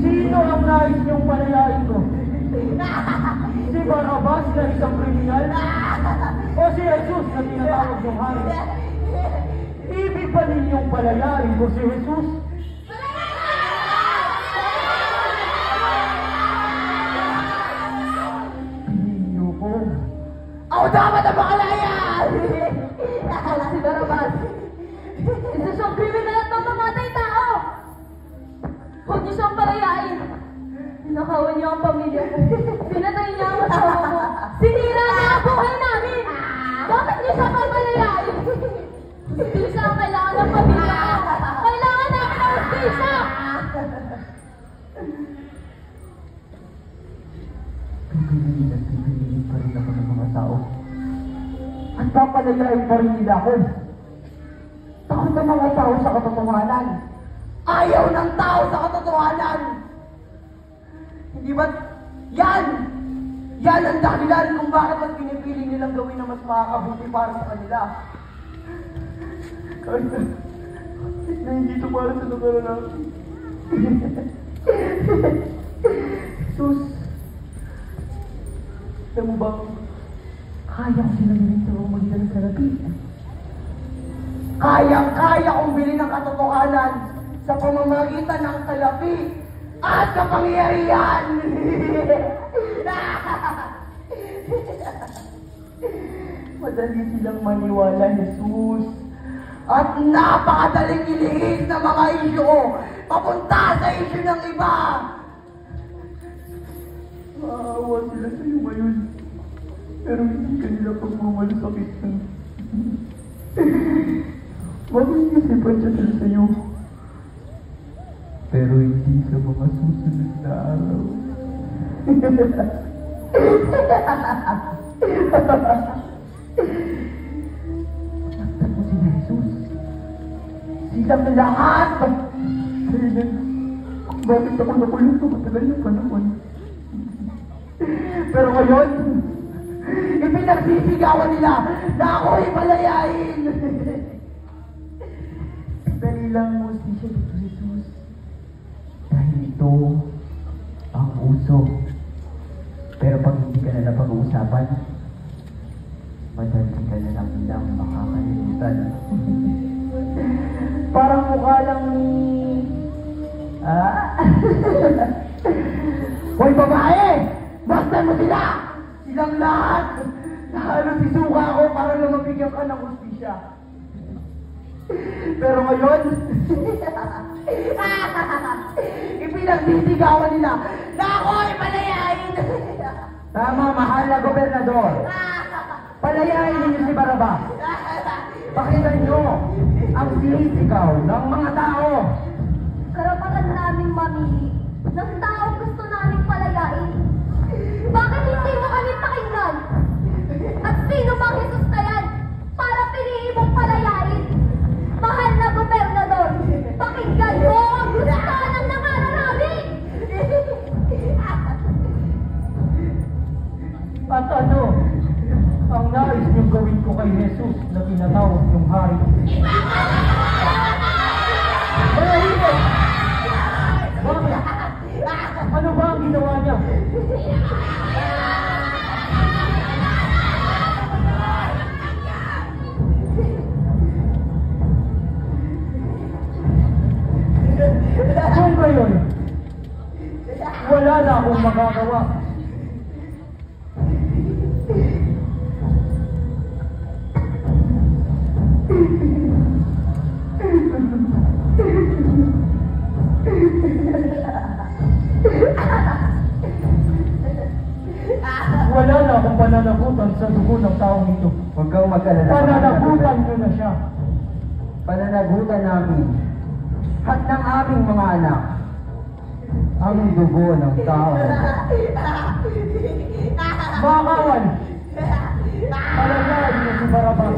Sino ang nais niyong palayain ko? Si Barabas na isang kriminal? O si Jesus na tinatawag niyong hari? Ibig ba ninyong palayain ko si Jesus? Piliin niyo ko. Ako dapat ang makalaya! Si Barabas. Isa siyang kriminal at mamamatay tao! Huwag niyo siyang palayain. Ninakawan niyo ang pamilya ko. Pinatay niya ang asawa ko. Sinira niya ang buhay namin! Bakit niyo siya papalayain? Hustisya ang kailangan ng pamilya ko. Kailangan namin ng hustisya! Pipiliin at pipiliin pa rin ako ng mga tao. At papalayain pa rin nila ako. Takot ang mga tao sa katotohanan. Ayaw ng tao sa katotohanan! Hindi ba? Yan! Yan ang dahilan kung bakit mas pinipili nilang gawin na mas makakabuti para sa kanila. Kahit na hindi ito para sa lugar namin. Jesus, alam mo ba, kaya ko silang nito magdala sa labi. Kayang-kaya kong bilhin ang katotohanan sa pamamagitan ng salapi at kapangyarihan! Madali silang maniwala, Jesus. At napakadaling ilihis na mga isyo papunta sa isyo ng iba! Maawa sila sa'yo ngayon. Pero hindi kanila pagmamalasakit na. Mag-iisipan siya sila sa'yo. Pero hindi sa mga susunod na araw. Nakita mo si Jesus. Silang lahat! Kailan? Bakit ako nakulong sa matagal ng panahon? Pero ngayon, ipinagsisigawan nila na ako'y palayain! Dali lang mo siya dito, Jesus. Dahil ito ang uso. Pero pag hindi ka na napag-uusapan, madali ka na lang nilang makakalimutan. Parang mukha lang ni... Hoy babae! Basta mo sila! Silang lahat! Halos isuka ako para lang mabigyan ka ng hustisya. Pero ngayon, ipinagsisigawan nila na ako'y palayain! Tama, mahal na gobernador. Palayain ninyo si Barabas. Pakinggan nyo ang sinisigaw ng mga tao. Karapatan naming mamili ng tao gusto naming palayain. Bakit hindi mo kami pakinggan? At sino bang Jesus ka yan para piliin mong palayain? Mahal na gobernador, pakinggan mo ang gusto ng nakararami! At ano ang nais niyong gawin ko kay Jesus na tinatawag niyong hari? Manahimik! Bakit? Ano ba ang ginawa niya? Kung gayon, wala na akong magagawa. Wala na akong pananagutan sa dugo ng taong ito. Huwag kang mag-alala. Pananagutan ko na siya. Pananagutan namin at ng aming mga anak ang dugo ng tao. Mga kawan, palayain niyo si Barabas.